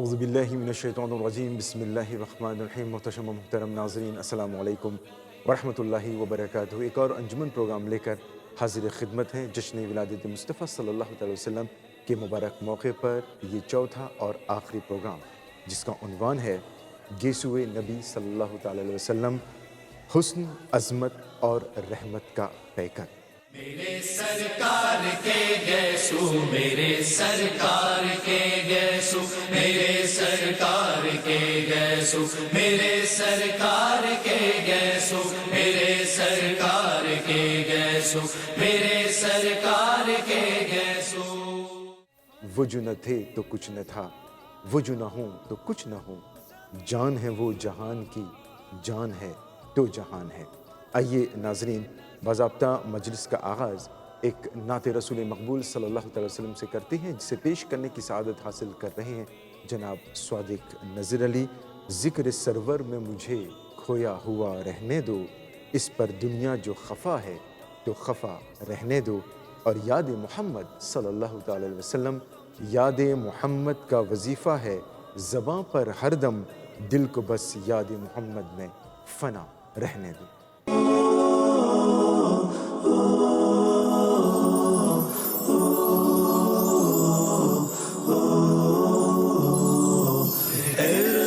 اعوذ باللہ من الشیطان الرجیم، بسم اللہ الرحمن الرحیم۔ محتشم و محترم ناظرین، السلام علیکم ورحمۃ اللہ وبرکاتہ۔ ایک اور انجمن پروگرام لے کر حاضر خدمت ہیں۔ جشن ولادت مصطفیٰ صلی اللہ تعالی وسلم کے مبارک موقع پر یہ چوتھا اور آخری پروگرام، جس کا عنوان ہے گیسوئے نبی صلی اللہ تعالی علیہ وسلم، حسن، عظمت اور رحمت کا پیکر۔ میرے سرکار کے گیسو، میرے سرکار کے گیسو، میرے سرکار کے گیسو، میرے سرکار کے گیسو، میرے سرکار کے گیسو، میرے سرکار کے گیسو۔ وہ جو نہ تھے تو کچھ نہ تھا، وہ جو نہ ہوں تو کچھ نہ ہوں، جان ہے وہ جہان کی، جان ہے تو جہان ہے۔ آئیے ناظرین، باضابطہ مجلس کا آغاز ایک نعت رسول مقبول صلی اللہ تعالی وسلم سے کرتے ہیں، جسے پیش کرنے کی سعادت حاصل کر رہے ہیں جناب صادق نذیر علی۔ ذکر سرور میں مجھے کھویا ہوا رہنے دو، اس پر دنیا جو خفا ہے تو خفا رہنے دو، اور یاد محمد صلی اللہ تعالی علیہ وسلم، یاد محمد کا وظیفہ ہے زباں پر ہر دم، دل کو بس یاد محمد میں فنا رہنے دو۔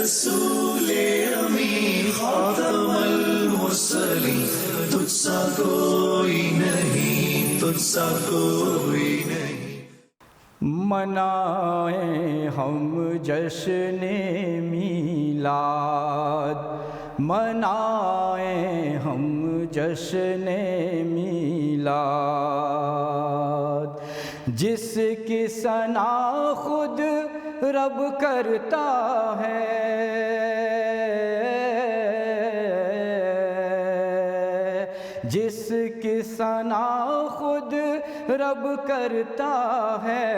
رسول امی خاتم المرسلین، تجھ سا کوئی نہیں، تجھ سا کوئی نہیں۔ منائیں ہم جشن میلاد، منائیں ہم جشن میلاد، جس کی ثنا خود رب کرتا ہے، جس کی ثنا خود رب کرتا ہے،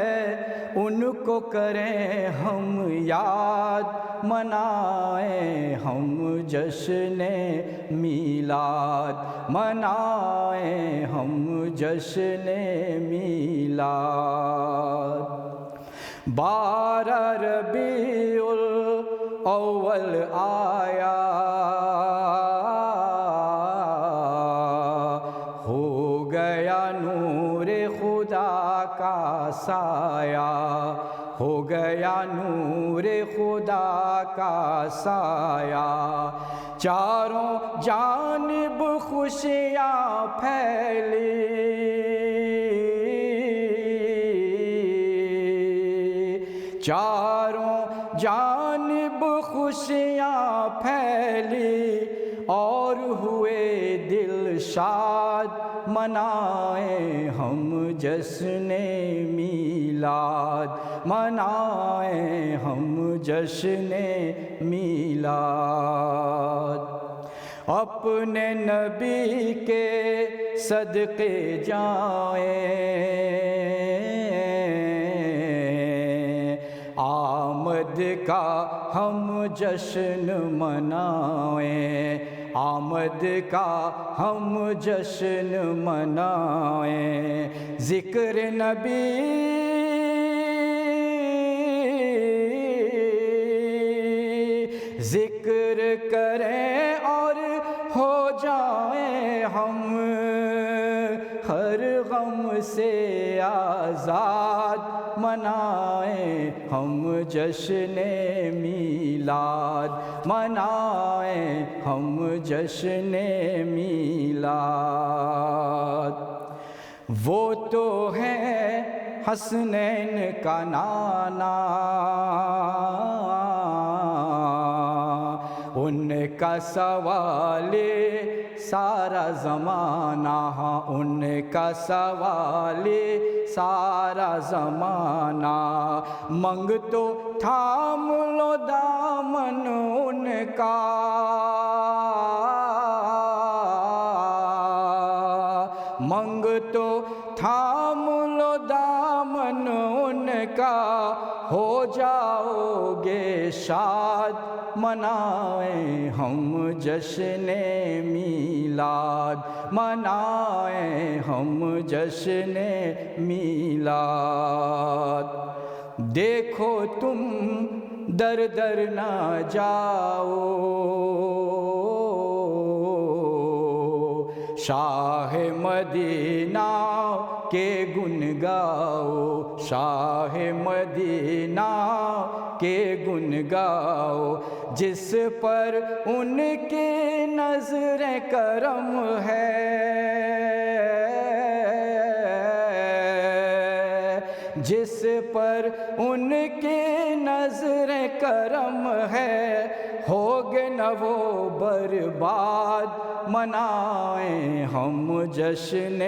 ان کو کریں ہم یاد، منائیں ہم جشن میلاد، منائیں ہم جشن میلاد۔ 12 ربیع الاول آیا، ہو گیا نور خدا کا سایہ، ہو گیا نور خدا کا سایہ، چاروں جانب خوشیاں پھیلی، چاروں جانب خوشیاں پھیلی، اور ہوئے دل شاد، منائیں ہم جشن میلاد، منائیں ہم جشن میلاد۔ اپنے نبی کے صدقے جائیں، آمد کا ہم جشن منائیں، آمد کا ہم جشن منائیں، ذکر نبی ذکر کریں اور ہو جائیں ہم ہر غم سے آزاد، منائیں ہم جشن میلاد، منائیں ہم جشن میلاد۔ وہ تو ہے حسنین کا نانا، ان کا سوال سارا زمانہ، ان کا سوال سارا زمانہ، منگ تو تھام لو دامن ان کا، منگ تو تھام لو دامن ان کا، ہو جاؤ گے شاد، منائیں ہم جشن میلاد، منائیں ہم جشن میلاد۔ دیکھو تم در در نہ جاؤ، شاہ مدینہ کے گن گاؤ، شاہ مدینہ کے گن گاؤ، جس پر ان کی نظر کرم ہے، جس پر ان کی نظر کرم ہے، ہوگے نہ وہ برباد، منائیں ہم جشن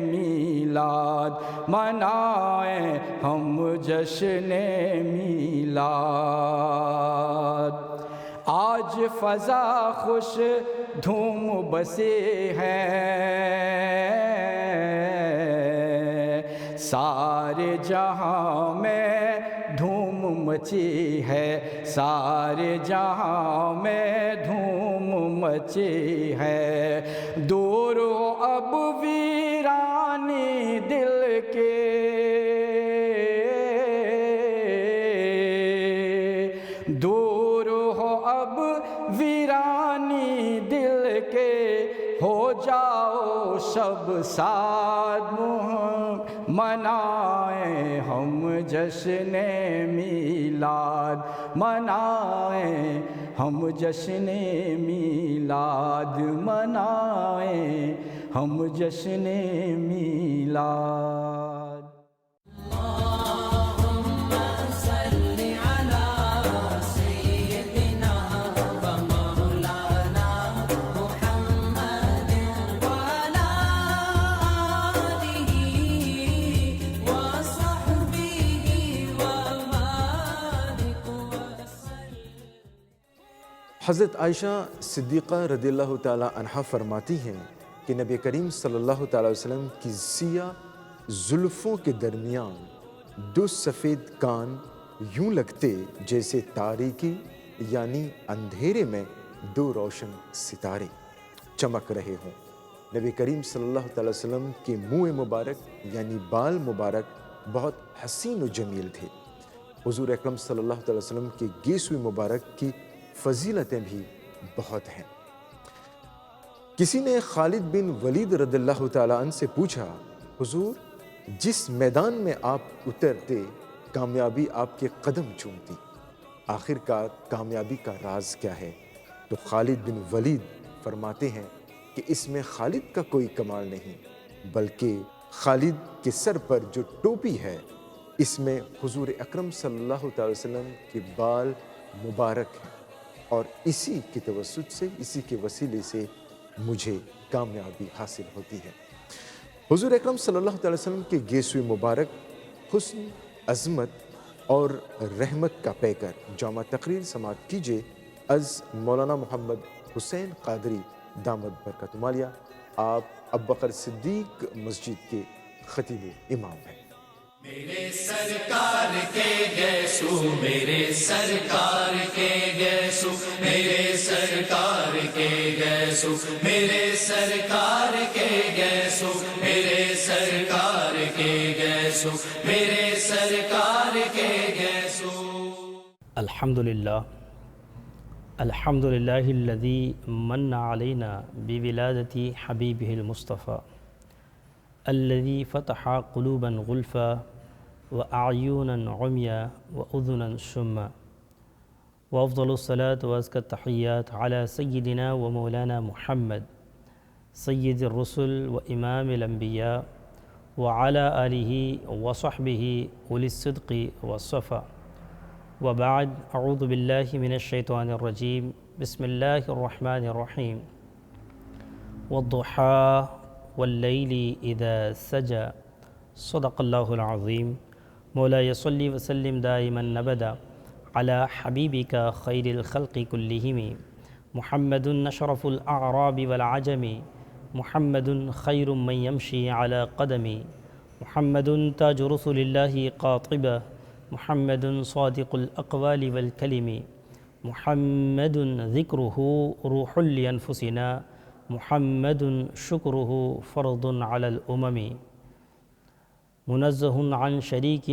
میلاد، منائیں ہم جشن میلاد۔ آج فضا خوش دھوم بسی ہے، سارے جہاں میں دھوم مچی ہے، سارے جہاں میں دھوم مچی ہے، دور ہو اب ویرانی دل کے، دور ہو اب ویرانی دل کے، ہو جاؤ شب ساد منائیں ہم جشن میلاد، منائیں ہم جشن میلاد، منائیں ہم جشن میلاد۔ حضرت عائشہ صدیقہ رضی اللہ تعالی عنہا فرماتی ہیں کہ نبی کریم صلی اللہ تعالی وسلم کی سیاہ زلفوں کے درمیان دو سفید کان یوں لگتے جیسے تاریکی یعنی اندھیرے میں دو روشن ستارے چمک رہے ہوں۔ نبی کریم صلی اللہ تعالی وسلم کے منہ مبارک یعنی بال مبارک بہت حسین و جمیل تھے۔ حضور اکرم صلی اللہ تعالی وسلم کے گیسوئے مبارک کی فضیلتیں بھی بہت ہیں۔ کسی نے خالد بن ولید رضی اللہ تعالیٰ عنہ سے پوچھا، حضور جس میدان میں آپ اترتے کامیابی آپ کے قدم چومتی، آخر کار کامیابی کا راز کیا ہے؟ تو خالد بن ولید فرماتے ہیں کہ اس میں خالد کا کوئی کمال نہیں، بلکہ خالد کے سر پر جو ٹوپی ہے اس میں حضور اکرم صلی اللہ تعالی وسلم کے بال مبارک ہیں، اور اسی کے توسط سے، اسی کے وسیلے سے مجھے کامیابی حاصل ہوتی ہے۔ حضور اکرم صلی اللہ تعالی وسلم کے گیسوئے مبارک حسن، عظمت اور رحمت کا پیکر جامع تقریر سماعت کیجیے از مولانا محمد حسین قادری دامت برکاتہ عالیہ۔ آپ ابوبکر صدیق مسجد کے خطیب امام ہیں۔ میرے سرکار کے گیسو، میرے سرکار کے گیسو، میرے سرکار کے گیسو، میرے سرکار کے گیسو، میرے سرکار کے گیسو، میرے سرکار کے گیسو۔ الحمدللہ الحمدللہ الذی من علینا بولادت حبیبہ المصطفیٰ الذی فتح قلوبا غلفا وأعینا عمیا وأذنا شما، وأفضل الصلاة وأزكى التحيات على سيدنا ومولانا محمد سيد الرسل وإمام الأنبياء وعلى آله وصحبه أولي الصدق والصفا، وبعد، أعوذ بالله من الشيطان الرجيم، بسم الله الرحمن الرحيم، والضحى والليل إذا سجى، صدق الله العظيم۔ مولاي صل وسلم دائما أبدا على حبيبك خير الخلق كلهم، محمد أشرف الأعراب والعجم، محمد خير من يمشي على قدمي، محمد تاج رسل الله قاطبة، محمد صادق الأقوال والكلم، محمد ذكره روح لأنفسنا، محمد شكره فرض على الأمم۔ منزہ عن شریک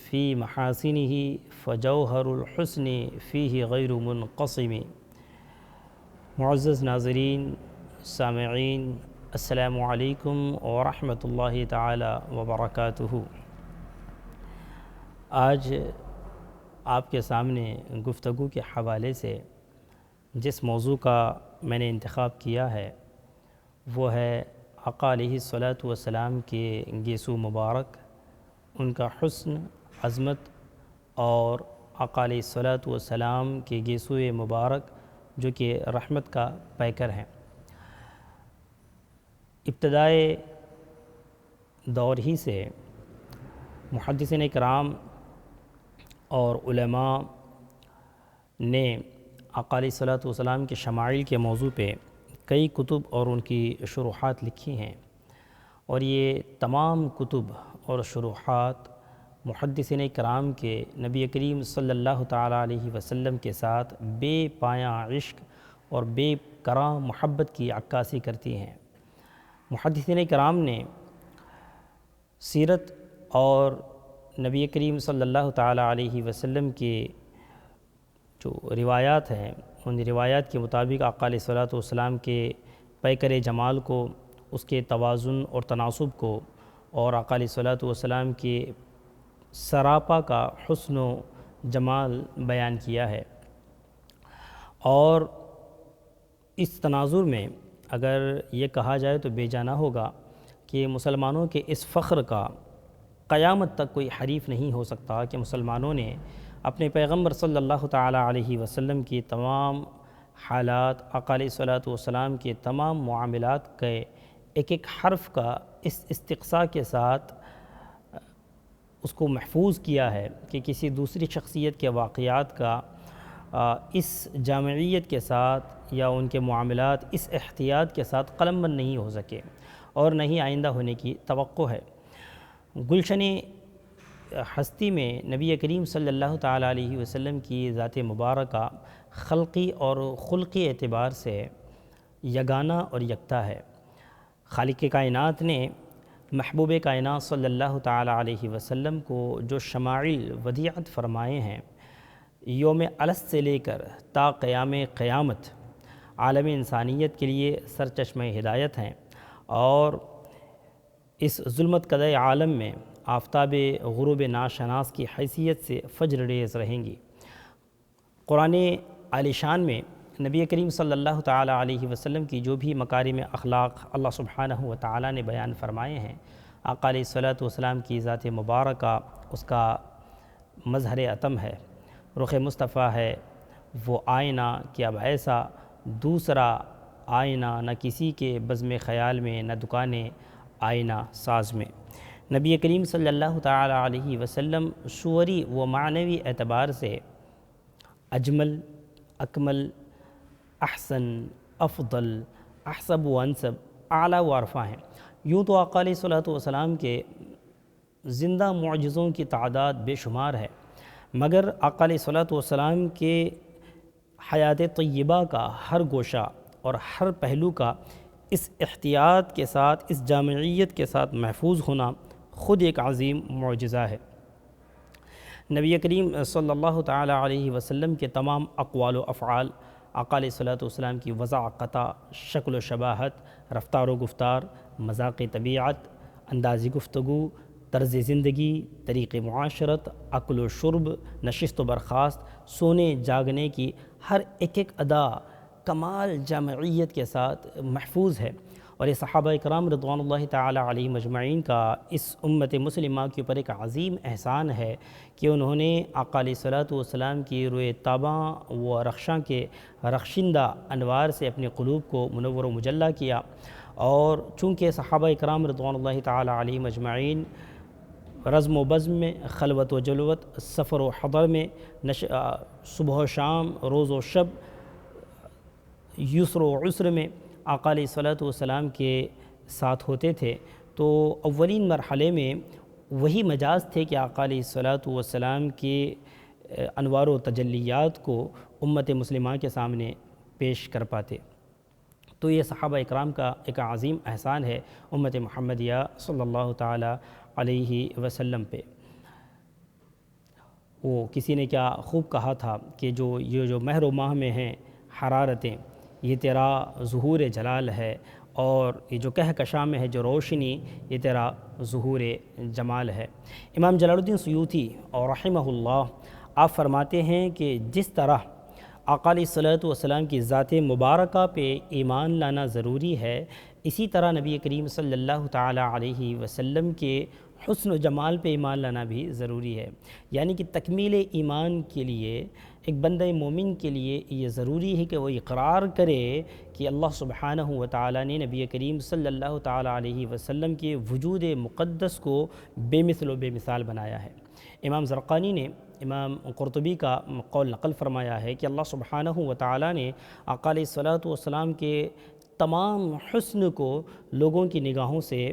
فی محاسنہ فجوہر الحسن فیہ غیر منقسم۔ معزز ناظرین، سامعین، السلام علیکم ورحمۃ اللہ تعالی وبرکاتہ۔ آج آپ کے سامنے گفتگو کے حوالے سے جس موضوع کا میں نے انتخاب کیا ہے وہ ہے آقا علیہ الصلاۃ والسلام کے گیسو مبارک، ان کا حسن، عظمت، اور آقا علیہ الصلاۃ والسلام کے گیسو مبارک جو کہ رحمت کا پیکر ہیں۔ ابتدائے دور ہی سے محدثین کرام اور علماء نے آقا علیہ الصلاۃ والسلام کے شمائل کے موضوع پہ کئی کتب اور ان کی شروحات لکھی ہیں، اور یہ تمام کتب اور شروحات محدثین کرام کے نبی کریم صلی اللہ تعالیٰ علیہ وسلم کے ساتھ بے پایاں عشق اور بے کراں محبت کی عکاسی کرتی ہیں۔ محدثین کرام نے سیرت اور نبی کریم صلی اللہ تعالیٰ علیہ وسلم کے جو روایات ہیں، ان روایات کے مطابق آقا علیہ الصلاۃ والسلام کے پیکر جمال کو، اس کے توازن اور تناسب کو، اور آقا علیہ الصلاۃ والسلام کے سراپا کا حسن و جمال بیان کیا ہے۔ اور اس تناظر میں اگر یہ کہا جائے تو بے جا نہ ہوگا کہ مسلمانوں کے اس فخر کا قیامت تک کوئی حریف نہیں ہو سکتا کہ مسلمانوں نے اپنے پیغمبر صلی اللہ تعالیٰ علیہ وسلم کی تمام حالات، آقا علیہ الصلاۃ والسلام کے تمام معاملات کے ایک ایک حرف کا اس استقصاء کے ساتھ اس کو محفوظ کیا ہے کہ کسی دوسری شخصیت کے واقعات کا اس جامعیت کے ساتھ یا ان کے معاملات اس احتیاط کے ساتھ قلم بند نہیں ہو سکے، اور نہ ہی آئندہ ہونے کی توقع ہے۔ گلشن ہستی میں نبی کریم صلی اللہ تعالیٰ علیہ وسلم کی ذات مبارکہ خلقی اور خلقی اعتبار سے یگانہ اور یکتا ہے۔ خالق کائنات نے محبوب کائنات صلی اللہ تعالیٰ علیہ وسلم کو جو شمائل ودیعت فرمائے ہیں، یوم الست سے لے کر تا قیام قیامت عالم انسانیت کے لیے سرچشمہ ہدایت ہیں، اور اس ظلمت کدہ عالم میں آفتاب غروب ناشناس کی حیثیت سے فجر ریز رہیں گی۔ قرآن عالی شان میں نبی کریم صلی اللہ تعالیٰ علیہ وسلم کی جو بھی مکارم اخلاق اللہ سبحانہ و تعالیٰ نے بیان فرمائے ہیں، آقا علیہ الصلاۃ والسلام کی ذات مبارکہ اس کا مظہر عتم ہے، رخ مصطفیٰ ہے، وہ آئینہ کہ اب ایسا دوسرا آئینہ نہ کسی کے بزم خیال میں، نہ دکانِ آئینہ ساز میں۔ نبی کریم صلی اللہ تعالیٰ علیہ وسلم صوری و معنوی اعتبار سے اجمل، اکمل، احسن، افضل، احسب و انسب، اعلیٰ و ارفع ہیں۔ یوں تو آقا علیہ الصلاۃ والسلام کے زندہ معجزوں کی تعداد بے شمار ہے، مگر آقا علیہ الصلاۃ والسلام کے حیات طیبہ کا ہر گوشہ اور ہر پہلو کا اس احتیاط کے ساتھ، اس جامعیت کے ساتھ محفوظ ہونا خود ایک عظیم معجزہ ہے۔ نبی کریم صلی اللہ تعالیٰ علیہ وسلم کے تمام اقوال و افعال، آقا علیہ الصلاۃ والسلام کی وضاحت، شکل و شباہت، رفتار و گفتار، مذاق طبیعت، انداز گفتگو، طرز زندگی، طریق معاشرت، اکل و شرب، نشست و برخاست، سونے جاگنے کی ہر ایک ایک ادا کمال جامعیت کے ساتھ محفوظ ہے، اور یہ صحابہ کرام رضوان اللہ تعالیٰ علیہ مجمعین کا اس امت مسلمہ کے اوپر ایک عظیم احسان ہے کہ انہوں نے آقا علیہ الصلاۃ والسلام کی روئے تاباں و رخشاں کے رخشندہ انوار سے اپنے قلوب کو منور و مجلہ کیا۔ اور چونکہ صحابہ کرام رضوان اللہ تعالیٰ علیہ مجمعین رزم و بزم میں، خلوت و جلوت، سفر و حضر میں، صبح و شام، روز و شب، یسر و عسر میں آقا علیہ الصلاۃ والسلام کے ساتھ ہوتے تھے، تو اولین مرحلے میں وہی مجاز تھے کہ آقا علیہ الصلاۃ والسلام کے انوار و تجلیات کو امت مسلمہ کے سامنے پیش کر پاتے۔ تو یہ صحابہ اکرام کا ایک عظیم احسان ہے امت محمدیہ صلی اللہ تعالیٰ علیہ وسلم پہ۔ وہ کسی نے کیا خوب کہا تھا کہ یہ جو مہر و ماہ میں ہیں حرارتیں، یہ تیرا ظہور جلال ہے، اور یہ جو کہکشاں میں ہے جو روشنی، یہ تیرا ظہور جمال ہے۔ امام جلال الدین سیوطی اور رحمہ اللہ آپ فرماتے ہیں کہ جس طرح آقا علیہ الصلوۃ والسلام کی ذات مبارکہ پہ ایمان لانا ضروری ہے، اسی طرح نبی کریم صلی اللہ تعالیٰ علیہ وسلم کے حسن و جمال پہ ایمان لانا بھی ضروری ہے۔ یعنی کہ تکمیل ایمان کے لیے ایک بندہ مومن کے لیے یہ ضروری ہے کہ وہ اقرار کرے کہ اللہ سبحانہ و تعالیٰ نے نبی کریم صلی اللہ تعالیٰ علیہ وسلم کے وجود مقدس کو بے مثل و بے مثال بنایا ہے۔ امام زرقانی نے امام قرطبی کا قول نقل فرمایا ہے کہ اللہ سبحانہ و تعالیٰ نے آقا علیہ الصلوۃ والسلام کے تمام حسن کو لوگوں کی نگاہوں سے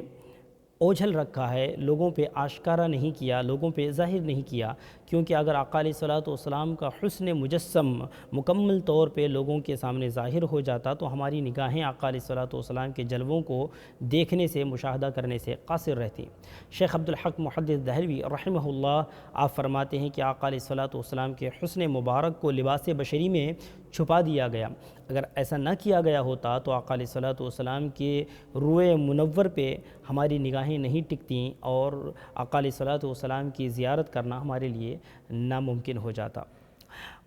اوجھل رکھا ہے، لوگوں پہ آشکارا نہیں کیا، لوگوں پہ ظاہر نہیں کیا، کیونکہ اگر آقا علیہ الصلوۃ والسلام کا حسن مجسم مکمل طور پہ لوگوں کے سامنے ظاہر ہو جاتا تو ہماری نگاہیں آقا علیہ الصلوۃ والسلام کے جلووں کو دیکھنے سے، مشاہدہ کرنے سے قاصر رہتی۔ شیخ عبدالحق محدث دہلوی رحمہ اللہ آپ فرماتے ہیں کہ آقا علیہ الصلوۃ والسلام کے حسن مبارک کو لباس بشری میں چھپا دیا گیا۔ اگر ایسا نہ کیا گیا ہوتا تو آقا علیہ الصلوۃ والسلام کے روئے منور پہ ہماری نگاہیں نہیں ٹکتیں، اور آقا علیہ الصلوۃ والسلام کی زیارت کرنا ہمارے لیے ناممکن ہو جاتا۔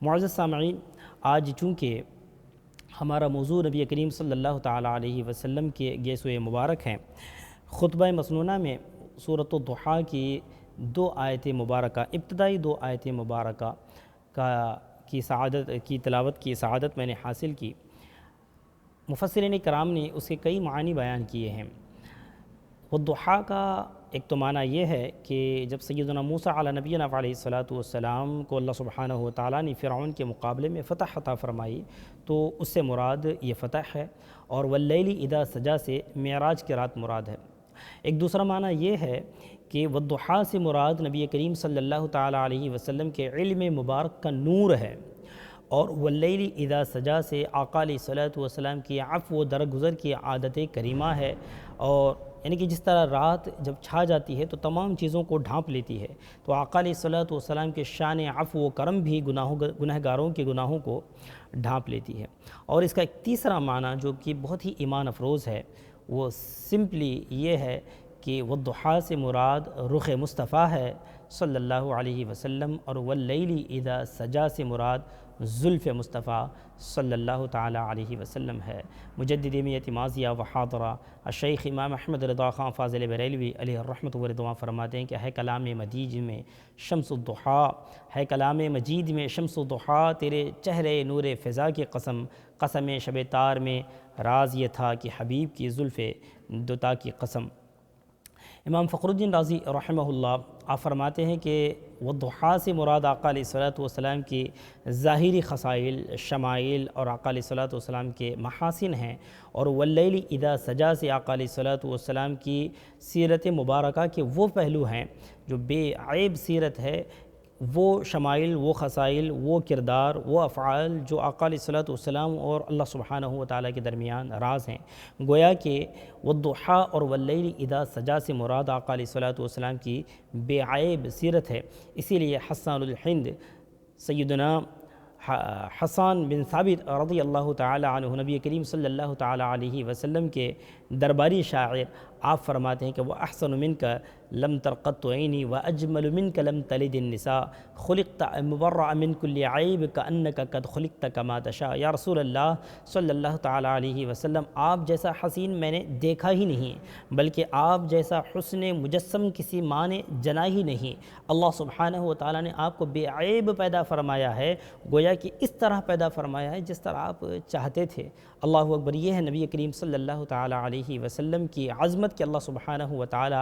معزز سامعین، آج چونکہ ہمارا موضوع نبی کریم صلی اللہ تعالیٰ علیہ وسلم کے گیسوئے مبارک ہیں، خطبہ مسنونہ میں سورۃ الضحیٰ کی 2 آیت مبارکہ، ابتدائی 2 آیت مبارکہ کی تلاوت کی سعادت میں نے حاصل کی۔ مفسرین کرام نے اس کے کئی معنی بیان کیے ہیں۔ والضحیٰ کا ایک تو معنی یہ ہے کہ جب سیدنا موسیٰ علی نبینا علیہ الصلوۃ والسلام کو اللہ سبحانہ و تعالیٰ نے فرعون کے مقابلے میں فتح عطا فرمائی تو اس سے مراد یہ فتح ہے، اور واللیل اذا سجا سے معراج کی رات مراد ہے۔ ایک دوسرا معنی یہ ہے کہ والضحیٰ سے مراد نبی کریم صلی اللہ تعالیٰ علیہ وسلم کے علم مبارک کا نور ہے، اور واللیل اذا سجا سے آقا علیہ الصلوۃ والسلام کی عفو و درگزر کی عادت کریمہ ہے، اور یعنی کہ جس طرح رات جب چھا جاتی ہے تو تمام چیزوں کو ڈھانپ لیتی ہے، تو آقا علیہ الصلوۃ والسلام کے شان عفو و کرم بھی گنہگاروں کے گناہوں کو ڈھانپ لیتی ہے۔ اور اس کا ایک تیسرا معنی جو کہ بہت ہی ایمان افروز ہے، وہ سمپلی یہ ہے کہ والضحیٰ سے مراد رخ مصطفیٰ ہے صلی اللہ علیہ وسلم، اور واللیل اذا سجا سے مراد زلف مصطفیٰ صلی اللہ تعالیٰ علیہ وسلم ہے۔ مجدد میت ماضیہ و حاضرہ الشیخ امام احمد رضا خان فاضل بریلوی علیہ الرحمۃ و رضوان فرماتے ہیں کہ ہے کلام مجید میں شمس الضحیٰ، ہے کلام مجید میں شمس الضحیٰ، تیرے چہرے نور فضا کی قسم، قسم شب تار میں راز یہ تھا کہ حبیب کی زلف دوتا کی قسم۔ امام فخر الدین رازی رحمہ اللہ آپ فرماتے ہیں کہ والضحیٰ سے مراد آقا علیہ الصلوۃ والسلام کی ظاہری خصائل، شمائل اور آقا علیہ الصلوۃ والسلام کے محاسن ہیں، اور واللیل اذا سجا سے آقا علیہ الصلوۃ والسلام کی سیرت مبارکہ کے وہ پہلو ہیں جو بے عیب سیرت ہے، وہ شمائل، وہ خصائل، وہ کردار، وہ افعال جو آقا علیہ الصلوۃ والسلام اور اللہ سبحانہ و تعالیٰ کے درمیان راز ہیں۔ گویا کہ والضحیٰ اور واللیل اذا سجا سے مراد آقا علیہ الصلوۃ والسلام کی بے عیب سیرت ہے۔ اسی لیے حسان الہند سیدنا حسان بن ثابت رضی اللہ تعالی عنہ نبی کریم صلی اللہ تعالی علیہ وسلم کے درباری شاعر آپ فرماتے ہیں کہ وہ احسن منک لم ترقط عینی واجمل منک لم تلد النساء خلقت مبرأ من کل عیب کانک قد خلقت کما تشاء۔ یا رسول اللہ صلی اللہ تعالی علیہ وسلم، آپ جیسا حسین میں نے دیکھا ہی نہیں، بلکہ آپ جیسا حسن مجسم کسی ماں نے جنا ہی نہیں۔ اللہ سبحانہ و تعالیٰ نے آپ کو بے عیب پیدا فرمایا ہے، گویا کہ اس طرح پیدا فرمایا ہے جس طرح آپ چاہتے تھے۔ اللہ اکبر، یہ ہے نبی کریم صلی اللہ تعالی علیہ وسلم کی عظمت کہ اللہ سبحانہ و تعالی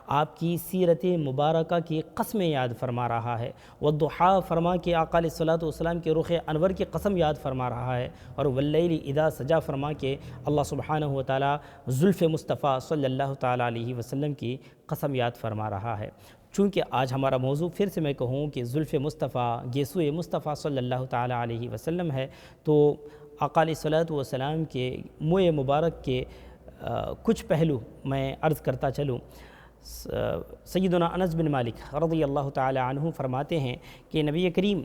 آپ کی سیرت مبارکہ کی قسمیں یاد فرما رہا ہے۔ والضحیٰ فرما کے آقا علیہ الصلوۃ والسلام کے رخ انور کی قسم یاد فرما رہا ہے، اور واللیل اذا سجا فرما کے اللہ سبحانہ و تعالی زلف مصطفیٰ صلی اللہ تعالی علیہ وسلم کی قسم یاد فرما رہا ہے۔ چونکہ آج ہمارا موضوع پھر سے میں کہوں کہ زلف مصطفیٰ، گیسوئے مصطفیٰ صلی اللہ تعالی علیہ وسلم ہے، تو آقا علیہ الصلوۃ والسلام کے منہ مبارک کے کچھ پہلو میں عرض کرتا چلوں۔ سیدنا انس بن مالک رضی اللہ تعالی عنہ فرماتے ہیں کہ نبی کریم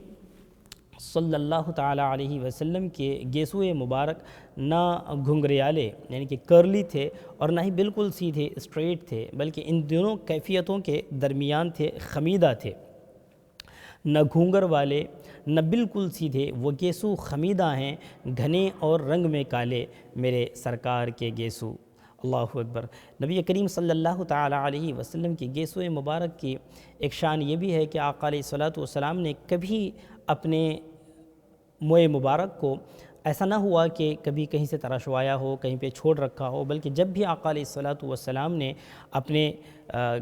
صلی اللہ تعالی علیہ وسلم کے گیسوئے مبارک نہ گھنگریالے یعنی کہ کرلی تھے اور نہ ہی بالکل سیدھے اسٹریٹ تھے، بلکہ ان دونوں کیفیتوں کے درمیان تھے، خمیدہ تھے، نہ گھونگر والے نہ بالکل سیدھے، وہ گیسو خمیدہ ہیں، گھنے اور رنگ میں کالے میرے سرکار کے گیسو۔ اللہ اکبر۔ نبی کریم صلی اللہ تعالی علیہ وسلم کی گیسوئے مبارک کی ایک شان یہ بھی ہے کہ آقا علیہ الصلوۃ والسلام نے کبھی اپنے موئے مبارک کو ایسا نہ ہوا کہ کبھی کہیں سے تراشوایا ہو، کہیں پہ چھوڑ رکھا ہو، بلکہ جب بھی آقا علیہ الصلوۃ والسلام نے اپنے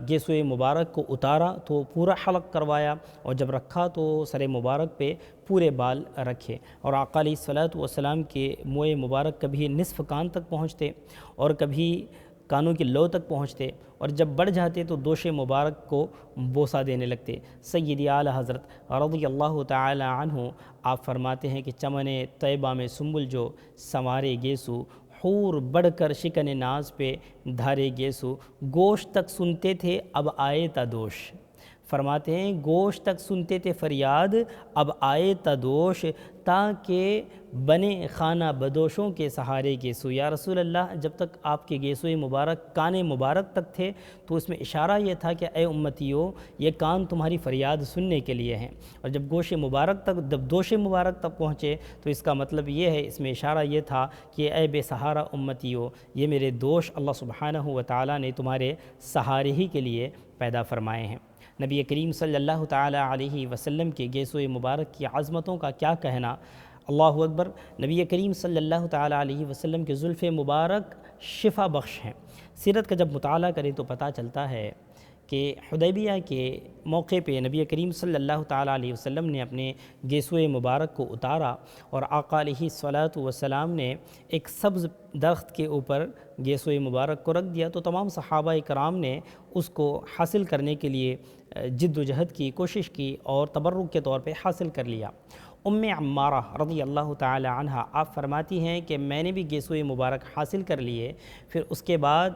گیسوئے مبارک کو اتارا تو پورا حلق کروایا، اور جب رکھا تو سر مبارک پہ پورے بال رکھے، اور آقا علیہ الصلوۃ والسلام کے موئے مبارک کبھی نصف کان تک پہنچتے اور کبھی کانوں کی لو تک پہنچتے، اور جب بڑھ جاتے تو دوش مبارک کو بوسہ دینے لگتے۔ سیدی اعلیٰ حضرت رضی اللہ تعالی عنہ آپ فرماتے ہیں کہ چمن طیبہ میں سنبل جو سنوارے گیسو، حور بڑھ کر شکن ناز پہ دھارے گیسو، گوشت تک سنتے تھے اب آئے تدوش۔ فرماتے ہیں گوشت تک سنتے تھے فریاد اب آئے تدوش، تاکہ بنے خانہ بدوشوں کے سہارے گیسو۔ یا رسول اللہ، جب تک آپ کے گیسوئے مبارک کان مبارک تک تھے تو اس میں اشارہ یہ تھا کہ اے امتیو، یہ کان تمہاری فریاد سننے کے لیے ہیں، اور جب گوش مبارک تک، جب دوش مبارک تک پہنچے تو اس کا مطلب یہ ہے، اس میں اشارہ یہ تھا کہ اے بے سہارا امتیو، یہ میرے دوش اللہ سبحانہ و تعالیٰ نے تمہارے سہارے ہی کے لیے پیدا فرمائے ہیں۔ نبی کریم صلی اللہ تعالی علیہ وسلم کے گیسوئے مبارک کی عظمتوں کا کیا کہنا، اللہ اکبر۔ نبی کریم صلی اللہ تعالی علیہ وسلم کے زلف مبارک شفا بخش ہیں۔ سیرت کا جب مطالعہ کریں تو پتہ چلتا ہے کہ حدیبیہ کے موقع پہ نبی کریم صلی اللہ تعالی علیہ وسلم نے اپنے گیسوئے مبارک کو اتارا، اور آقا علیہ الصلوۃ والسلام نے ایک سبز درخت کے اوپر گیسوئے مبارک کو رکھ دیا، تو تمام صحابہ کرام نے اس کو حاصل کرنے کے لیے جد و جہد کی، کوشش کی، اور تبرک کے طور پہ حاصل کر لیا۔ عمارہ رضی اللہ تعالی عنہ آپ فرماتی ہیں کہ میں نے بھی گیسوئے مبارک حاصل کر لیے، پھر اس کے بعد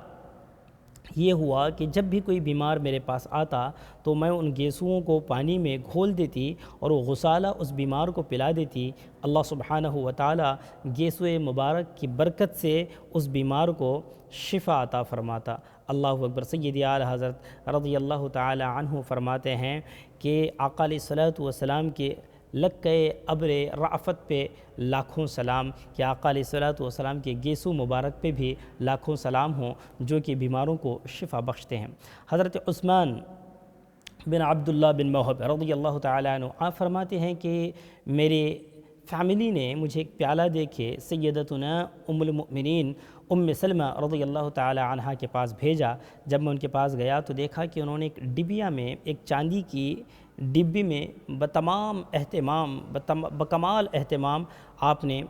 یہ ہوا کہ جب بھی کوئی بیمار میرے پاس آتا تو میں ان گیسوؤں کو پانی میں گھول دیتی اور وہ غسالہ اس بیمار کو پلا دیتی۔ اللہ سبحانہ و تعالیٰ گیسوئے مبارک کی برکت سے اس بیمار کو شفا عطا فرماتا۔ اللہ اکبر۔ سیدی اعلیٰ حضرت رضی اللہ تعالی عنہ فرماتے ہیں کہ آقا علیہ الصلوۃ والسلام کے لکہ ابر رأفت پہ لاکھوں سلام، کہ آقا علیہ الصلوۃ والسلام کے گیسو مبارک پہ بھی لاکھوں سلام ہوں جو کہ بیماروں کو شفا بخشتے ہیں۔ حضرت عثمان بن عبداللہ بن موہب رضی اللہ تعالیٰ عنہ آپ فرماتے ہیں کہ میرے فیملی نے مجھے ایک پیالہ دے کے سیدتنا ام المؤمنین ام سلمہ رضی اللہ تعالی عنہا کے پاس بھیجا۔ جب میں ان کے پاس گیا تو دیکھا کہ انہوں نے ایک ڈبیا میں، ایک چاندی کی ڈبی میں بتمام اہتمام، بکمال اہتمام آپ نے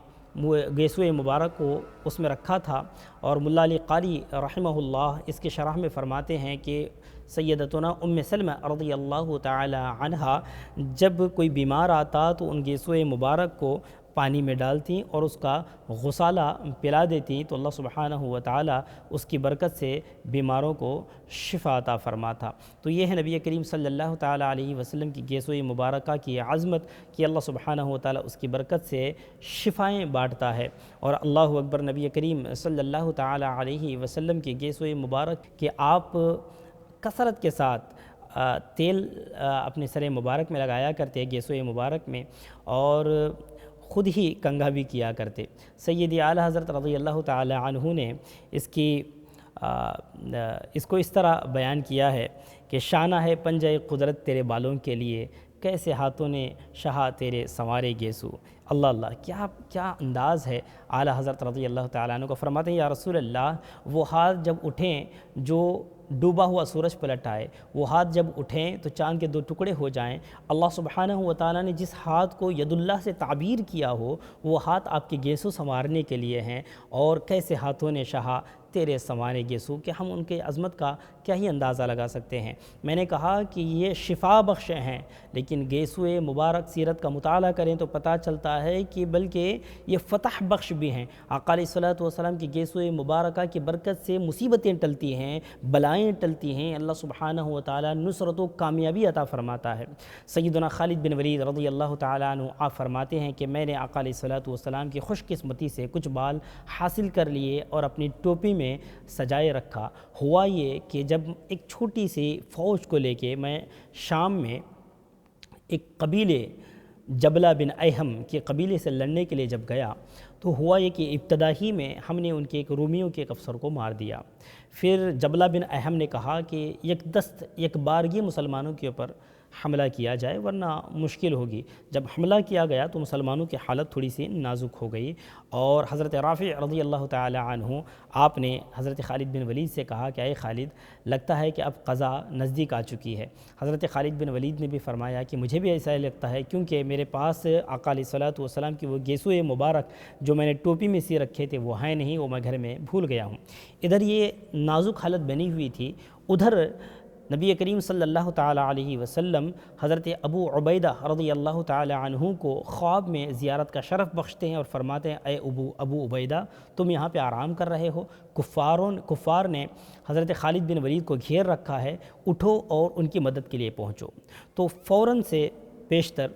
گیسوئے مبارک کو اس میں رکھا تھا، اور ملا علی قاری رحمہ اللہ اس کے شرح میں فرماتے ہیں کہ سیدتنا ام سلمہ رضی اللہ تعالی عنہا جب کوئی بیمار آتا تو ان گیسوئے مبارک کو پانی میں ڈالتی اور اس کا غسالہ پلا دیتی، تو اللہ سبحانہ و تعالیٰ اس کی برکت سے بیماروں کو شفا عطا فرماتا۔ تو یہ ہے نبی کریم صلی اللہ تعالیٰ علیہ وسلم کی گیسوئے مبارکہ کی عظمت کہ اللہ سبحانہ و تعالیٰ اس کی برکت سے شفائیں بانٹتا ہے۔ اور اللہ اکبر، نبی کریم صلی اللہ تعالیٰ علیہ وسلم کی گیسوئے مبارک کہ آپ کثرت کے ساتھ تیل اپنے سر مبارک میں لگایا کرتے گیسوئے مبارک میں، اور خود ہی کنگھا بھی کیا کرتے۔ سیدی اعلیٰ حضرت رضی اللہ تعالی عنہ نے اس کو اس طرح بیان کیا ہے کہ شانہ ہے پنجہ قدرت تیرے بالوں کے لیے، کیسے ہاتھوں نے شہا تیرے سنوارے گیسو۔ اللہ اللہ، کیا انداز ہے اعلیٰ حضرت رضی اللہ تعالیٰ عنہ کو۔ فرماتے ہیں یا رسول اللہ، وہ ہاتھ جب اٹھیں جو ڈوبا ہوا سورج پلٹ آئے، وہ ہاتھ جب اٹھیں تو چاند کے 2 ٹکڑے ہو جائیں، اللہ سبحانہ و تعالیٰ نے جس ہاتھ کو ید اللہ سے تعبیر کیا ہو وہ ہاتھ آپ کے گیسو سنوارنے کے لیے ہیں، اور کیسے ہاتھوں نے شہا تیرے سنوارے گیسو، کہ ہم ان کے عظمت کا کیا ہی اندازہ لگا سکتے ہیں۔ میں نے کہا کہ یہ شفا بخش ہیں، لیکن گیسوئے مبارک سیرت کا مطالعہ کریں تو پتہ چلتا ہے کہ بلکہ یہ فتح بخش بھی ہیں۔ آقا علیہ الصلوۃ والسلام کی گیسوئے مبارکہ کی برکت سے مصیبتیں ٹلتی ہیں، بلائیں بلائیں ٹلتی ہیں اللہ سبحانہ و تعالیٰ نصرت و کامیابی عطا فرماتا ہے۔ سیدنا خالد بن ولید رضی اللہ تعالیٰ عنہ آپ فرماتے ہیں کہ میں نے آقا علیہ الصلوۃ والسلام کی خوش قسمتی سے کچھ بال حاصل کر لیے اور اپنی ٹوپی میں سجائے رکھا۔ ہوا یہ کہ جب ایک چھوٹی سی فوج کو لے کے میں شام میں ایک قبیلے جبلہ بن ایہم کے قبیلے سے لڑنے کے لیے جب گیا تو ہوا یہ کہ ابتدا ہی میں ہم نے ان کے ایک رومیوں کے ایک افسر کو مار دیا۔ پھر جبلہ بن ایہم نے کہا کہ یک دست یک بارگی مسلمانوں کے اوپر حملہ کیا جائے ورنہ مشکل ہوگی۔ جب حملہ کیا گیا تو مسلمانوں کی حالت تھوڑی سی نازک ہو گئی اور حضرت رافع رضی اللہ تعالی عنہ آپ نے حضرت خالد بن ولید سے کہا کہ اے خالد لگتا ہے کہ اب قضا نزدیک آ چکی ہے۔ حضرت خالد بن ولید نے بھی فرمایا کہ مجھے بھی ایسا ہی لگتا ہے کیونکہ میرے پاس آقا علیہ الصلوۃ والسلام کی وہ گیسوئے مبارک جو میں نے ٹوپی میں سی رکھے تھے وہ ہیں نہیں، وہ میں گھر میں بھول گیا ہوں۔ ادھر یہ نازک حالت بنی ہوئی تھی، ادھر نبی کریم صلی اللہ تعالیٰ علیہ وسلم حضرت ابو عبیدہ رضی اللہ تعالیٰ عنہ کو خواب میں زیارت کا شرف بخشتے ہیں اور فرماتے ہیں اے ابو عبیدہ تم یہاں پہ آرام کر رہے ہو، کفار نے حضرت خالد بن ولید کو گھیر رکھا ہے، اٹھو اور ان کی مدد کے لیے پہنچو۔ تو فوراً سے پیشتر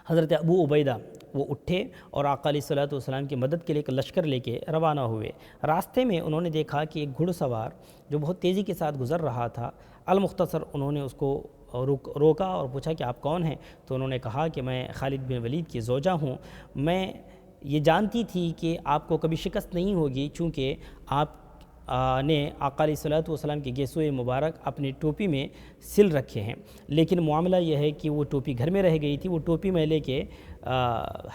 حضرت ابو عبیدہ وہ اٹھے اور آقا علیہ الصلوۃ والسلام کی مدد کے لیے ایک لشکر لے کے روانہ ہوئے۔ راستے میں انہوں نے دیکھا کہ ایک گھڑ سوار جو بہت تیزی کے ساتھ گزر رہا تھا، المختصر انہوں نے اس کو روکا اور پوچھا کہ آپ کون ہیں؟ تو انہوں نے کہا کہ میں خالد بن ولید کی زوجہ ہوں، میں یہ جانتی تھی کہ آپ کو کبھی شکست نہیں ہوگی چونکہ آپ نے آقا علیہ الصلوۃ والسلام کے گیسوئے مبارک اپنی ٹوپی میں سل رکھے ہیں، لیکن معاملہ یہ ہے کہ وہ ٹوپی گھر میں رہ گئی تھی، وہ ٹوپی میں لے کے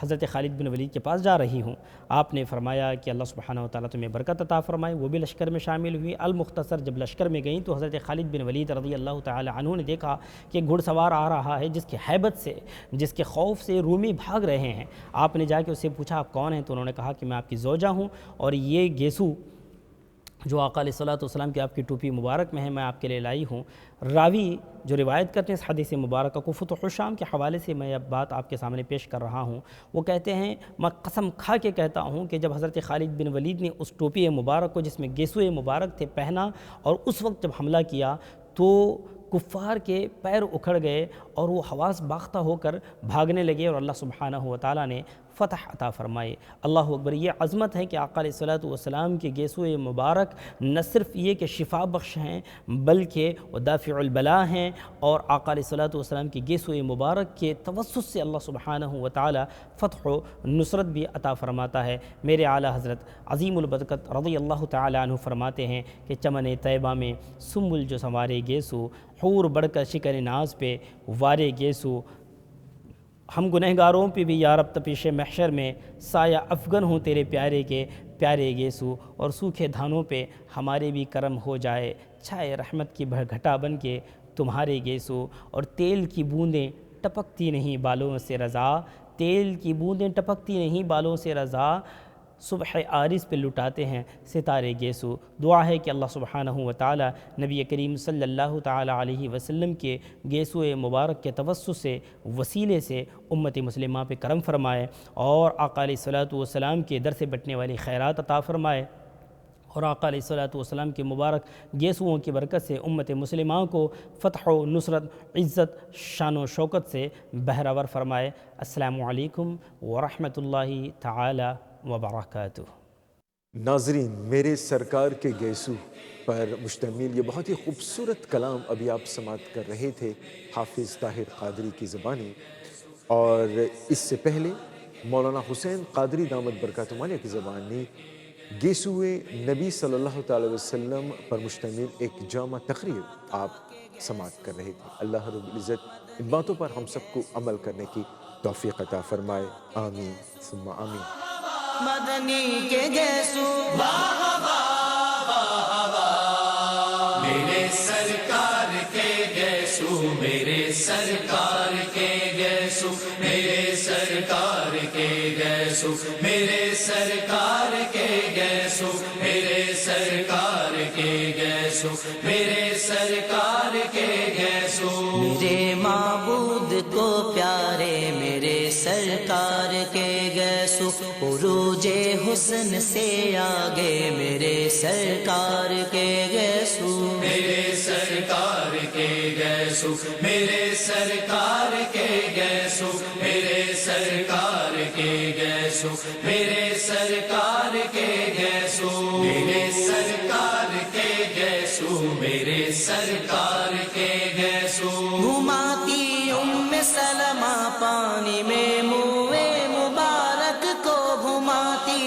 حضرت خالد بن ولید کے پاس جا رہی ہوں۔ آپ نے فرمایا کہ اللہ سبحانہ و تعالیٰ تمہیں برکت عطا فرمائے، وہ بھی لشکر میں شامل ہوئی۔ المختصر جب لشکر میں گئیں تو حضرت خالد بن ولید رضی اللہ تعالیٰ عنہ نے دیکھا کہ گھڑ سوار آ رہا ہے جس کی ہیبت سے، جس کے خوف سے رومی بھاگ رہے ہیں۔ آپ نے جا کے اس سے پوچھا آپ کون ہیں؟ تو انہوں نے کہا کہ میں آپ کی زوجہ ہوں اور یہ گیسو جو آقا علیہ الصلوۃ والسلام کی آپ کی ٹوپی مبارک میں ہے میں آپ کے لیے لائی ہوں۔ راوی جو روایت کرتے ہیں اس حدیث مبارکہ کو فتح الشام کے حوالے سے میں اب بات آپ کے سامنے پیش کر رہا ہوں، وہ کہتے ہیں میں قسم کھا کے کہتا ہوں کہ جب حضرت خالد بن ولید نے اس ٹوپی مبارک کو جس میں گیسوئے مبارک تھے پہنا اور اس وقت جب حملہ کیا تو کفار کے پیر اکھڑ گئے اور وہ حواس باختہ ہو کر بھاگنے لگے اور اللہ سبحانہ و تعالیٰ نے فتح عطا فرمائے۔ اللہ اکبر، یہ عظمت ہے کہ آقا علیہ الصلوۃ والسلام کے گیسوئے مبارک نہ صرف یہ کہ شفا بخش ہیں بلکہ وہ دافع البلا ہیں، اور آقا علیہ الصلوۃ والسلام کے گیسوئے مبارک کے توسط سے اللہ سبحانہ و تعالی فتح و نصرت بھی عطا فرماتا ہے۔ میرے اعلیٰ حضرت عظیم البرکت رضی اللہ تعالی عنہ فرماتے ہیں کہ چمن طیبہ میں سنبل جو سنوارے گیسو، حور بڑھ کر شکر ناز پہ وارے گیسو، ہم گنہگاروں پہ بھی یا رب تپیش محشر میں سایہ افغن ہوں تیرے پیارے کے پیارے گیسو، اور سوکھے دھانوں پہ ہمارے بھی کرم ہو جائے، چھائے رحمت کی گھٹا بن کے تمہارے گیسو، اور تیل کی بوندیں ٹپکتی نہیں بالوں سے رضا، تیل کی بوندیں ٹپکتی نہیں بالوں سے رضا، صبح عارض پہ لٹاتے ہیں ستارے گیسو۔ دعا ہے کہ اللہ سبحانہ و تعالی نبی کریم صلی اللہ تعالی علیہ وسلم کے گیسوئے مبارک کے توسط سے وسیلے سے امت مسلمہ پہ کرم فرمائے اور آقا علیہ الصلوۃ والسلام کے در سے بٹنے والی خیرات عطا فرمائے، اور آقا علیہ الصلوۃ والسلام کے مبارک گیسوؤں کی برکت سے امت مسلمہ کو فتح و نصرت، عزت، شان و شوکت سے بہرور فرمائے۔ السلام علیکم ورحمۃ اللہ تعالی وبرکاتہ۔ ناظرین، میرے سرکار کے گیسو پر مشتمل یہ بہت ہی خوبصورت کلام ابھی آپ سماعت کر رہے تھے حافظ طاہر قادری کی زبانی، اور اس سے پہلے مولانا حسین قادری دامت برکاتہ عالیہ کی زبانی گیسوئے نبی صلی اللہ تعالی وسلم پر مشتمل ایک جامع تقریر آپ سماعت کر رہے تھے۔ اللہ رب العزت ان باتوں پر ہم سب کو عمل کرنے کی توفیق عطا فرمائے، آمین ثم آمین۔ مدنی کے گیسو میرے سرکار کے گیسو، میرے سرکار کے گیسو، میرے سرکار کے گیسو، میرے سرکار کے گیسو، میرے سرکار کے گیسو، میرے سرکار کے گیسو، میرے معبود کو پیارے میرے سرکار کے گیسو، عروج حسن سے آگے میرے سرکار کے گیسو، سرکار کے گیسو میرے سرکار کے گیسو میرے سرکار کے گیسو میرے سرکار کے گیسو میرے سرکار کے گیسو گھماتی سلمہ پانی میں منہ مبارک کو گھماتی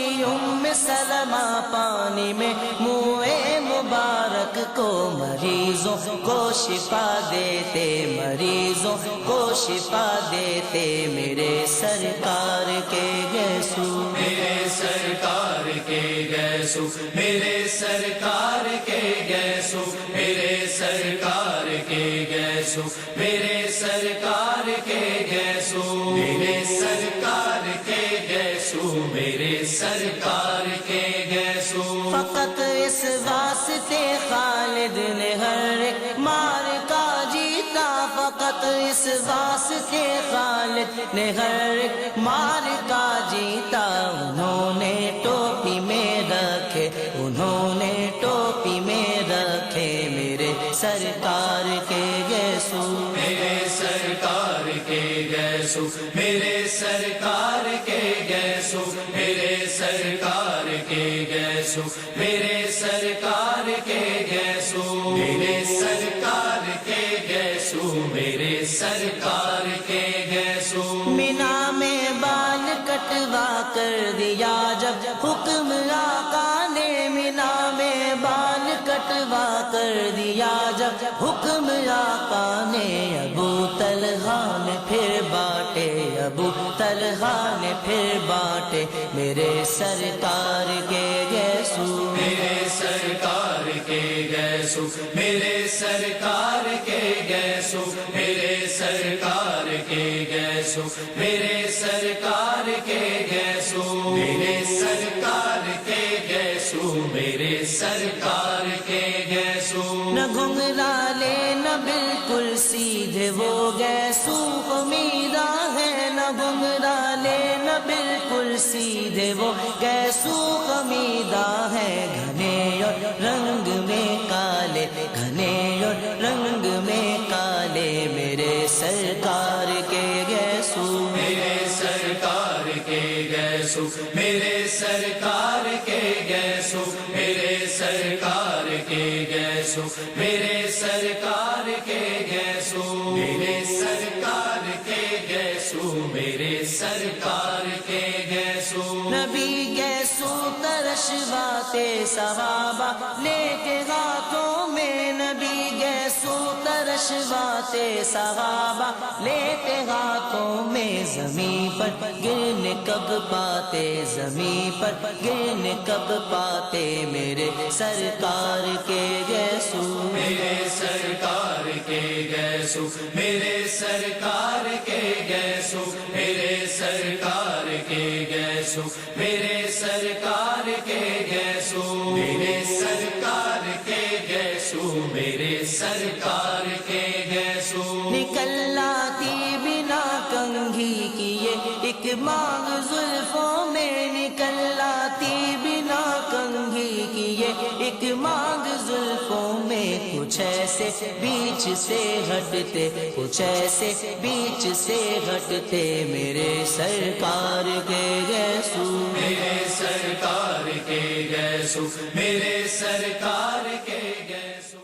سلمہ پانی میں منہ مبارک کو مریضوں کو شفا دیتے مریضوں کو شفا دیتے میرے سرکار کے گیسو میرے سرکار کے گیسو میرے سرکار کے گیسو میرے سرکار کے گیسو میرے سرکار کے گیسو میرے سرکار کے گیسو میرے سرکار کے گیسو فقط اس واسطے خالد نے ہر ایک مار کا جیتا فقط اس واسطے خالد نے ہر ایک مار کا جیتا انہوں نے ٹوپی میں رکھے انہوں نے ٹوپی میں رکھے میرے سرکار کے گیسو میرے سرکار کے گیسو میرے سرکار کے گیسو میرے سرکار کے گیسو میرے سرکار کے گیسو میرے سرکار کے گیسو میرے سرکار کے گیسو مینا میں بال کٹوا کر دیا جب حکم آقا نے مینا میں بال کٹوا کر دیا جب حکم آقا نے ابو طلحہ نے پھر بانٹے ابو طلحہ نے پھر بانٹے میرے سرکار کے گیسو میرے سرکار کے گیسو میرے سرکار کے گیسو میرے سرکار کے گیسو میرے سرکار کے گیسو میرے سرکار کے گیسو میرے سرکار کے گیسو نہ گھنگرالے نہ بالکل سیدھے وہ گیسو خمیدہ ہے نہ گھنگرالے نہ بالکل سیدھے وہ گیسو خمیدہ ہے گھنے اور رنگ میں کالے گھنے اور رنگ میں کالے میرے سرکار کے گیسو میرے سرکار کے گیسو میرے سرکار کے گیسو میرے سرکار کے گیسو میرے سرکار کے گیسو میرے سرکار کے گیسو میرے سرکار کے گیسو نبی گیسو ترشواتے صحابہ لے کے ہاتھوں میں نبی گیسو ترشواتے صحابہ لیتے ہاتھوں میں زمین پر گرنے کب پاتے زمین پر گرنے کب پاتے میرے سرکار کے گیسو میرے سرکار کے گیسو میرے سرکار کے گیسو میرے سرکار کے گیسو میرے سرکار کے گیسو میرے سرکار کے گیسو میرے سرکار کے گیسو نکل لاتی بنا کنگھی کیے ایک مانگ زلفوں میں نکل لاتی بنا کنگھی کیے ایک مانگ زلفوں میں کچھ ایسے بیچ سے ہٹتے کچھ ایسے بیچ سے ہٹتے میرے سرکار کے گیسو میرے سرکار کے گیسو میرے سرکار کے گیسو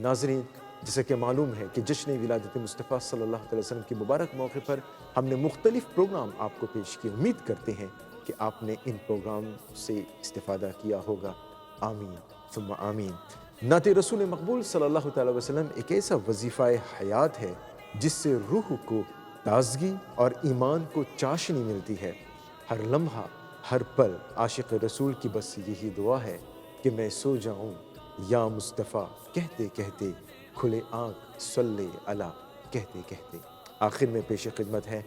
ناظرین، جیسا کہ معلوم ہے کہ جشن ولادت مصطفیٰ صلی اللہ علیہ وسلم کے مبارک موقع پر ہم نے مختلف پروگرام آپ کو پیش کیے. امید کرتے ہیں کہ آپ نے ان پروگرام سے استفادہ کیا ہوگا. آمین ثم آمین. نعت رسول مقبول صلی اللہ علیہ وسلم ایک ایسا وظیفہ حیات ہے جس سے روح کو تازگی اور ایمان کو چاشنی ملتی ہے. ہر لمحہ ہر پل عاشق رسول کی بس یہی دعا ہے کہ میں سو جاؤں یا مصطفیٰ کہتے کہتے، کھلے آنکھ صلی علی کہتے کہتے. آخر میں پیش خدمت ہے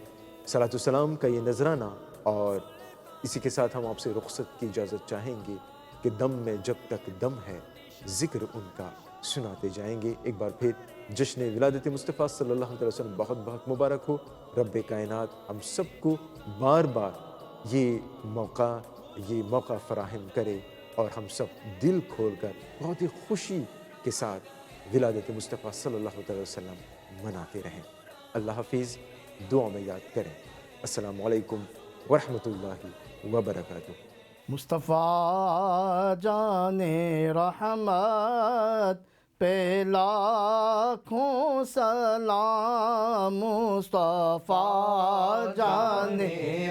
صلاۃ والسلام کا یہ نذرانہ، اور اسی کے ساتھ ہم آپ سے رخصت کی اجازت چاہیں گے کہ دم میں جب تک دم ہے ذکر ان کا سناتے جائیں گے۔ ایک بار پھر جشن ولادت مصطفیٰ صلی اللہ علیہ وسلم بہت بہت مبارک ہو۔ رب کائنات ہم سب کو بار بار یہ موقع فراہم کرے اور ہم سب دل کھول کر بہت ہی خوشی کے ساتھ ولادت مصطفیٰ صلی اللہ علیہ وسلم مناتے رہیں۔ اللہ حافظ، دعا میں یاد کریں۔ السلام علیکم ورحمۃ اللہ وبرکاتہ۔ مصطفیٰ جان رحمت پہ لاکھوں سلام، مصطفیٰ جان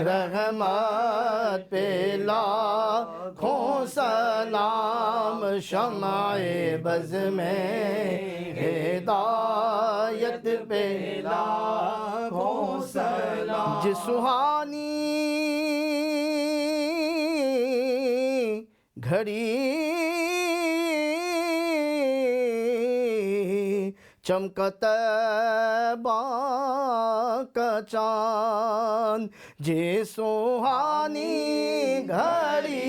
رحمت پہ لاکھوں سلام، شمع بز میں ہدایت پہ لاکھوں سلام، جس سہانی گھڑی چمکا طیبہ کا چاند، جے سہانی گھڑی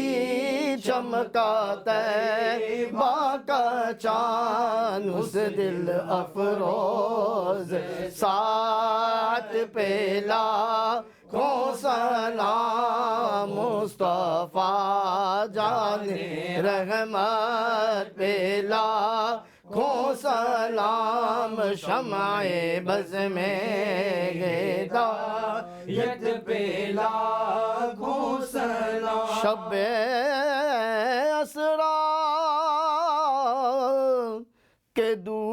چمکا طیبہ کا چاند، اس دل افروز ساتھ پہ لاکھوں سلام، مصطفیٰ جان رحمت پہ لاکھوں سلام، شمع بز میں ہدایت پہ لاکھوں سلام، شب اسریٰ کے دولہا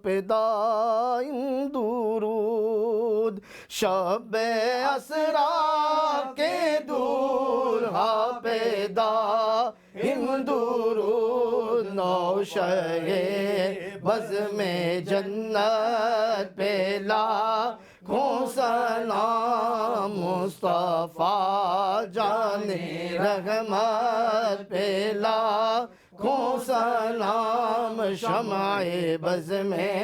پہ دائم درود، شب اسریٰ کے دولہا پہ دائم درود، نوشہ بز میں جنت پہ لاکھوں سلام، مصطفیٰ جان رحمت پہ لاکھوں سلام، شمع بز میں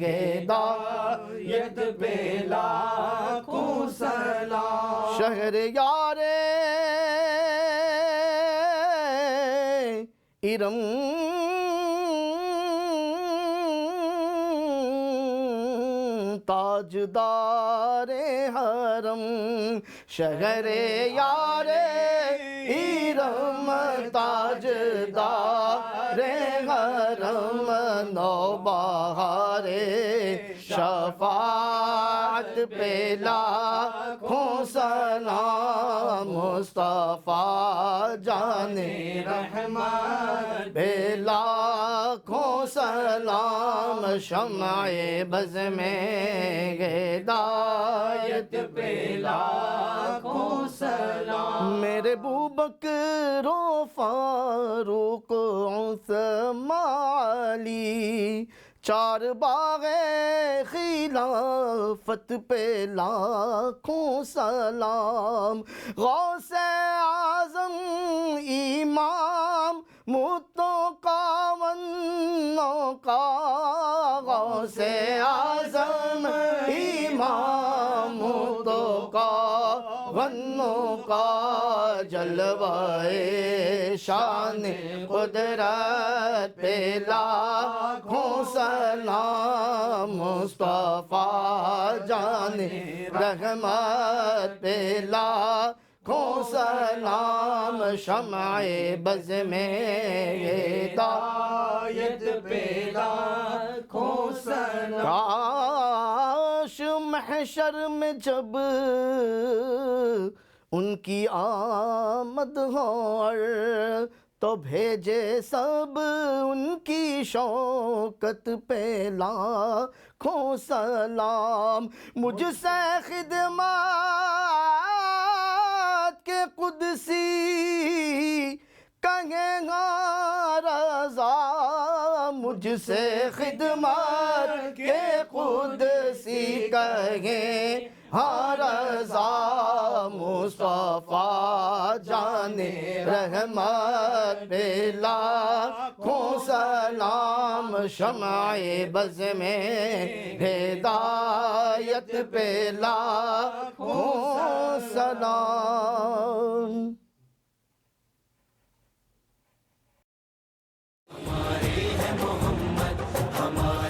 ہدایت پہ لاکھوں سلام، شہر یار ارم تاجدار حرم، شہر یار ارم تاجدار حرم، نوبہار شفاعت پہ لاکھوں سلام، مصطفیٰ جان رحمت پہ لاکھوں سلام، شمع بز میں ہدایت پہ لاکھوں سلام، میرے ابوبکر و فاروق عثمان علی، چار باغ خلافت پہ لاکھوں سلام، غوث اعظم امام متقی ونوں کا، غوث اعظم امام متقی ونوں کا، جلوہ شان قدرت پہ لاکھوں سلام، مصطفیٰ جان رحمت پہ لاکھوں سلام، شمع بز میں ہدایت پہ لاکھوں سلام، کاش محشر میں جب ان کی آمد ہو تو بھیجے سب ان کی شوکت پہ لاکھوں سلام، مجھ سے خدمات کے قدسی کہیں گا رضا، مجھ سے خدمات کے قدسی کہیں ہاں رضا، مصطفیٰ جان رحمت پہ لاکھوں سلام، شمع بز میں ہدایت پہ لاکھوں سلام۔ ہمارے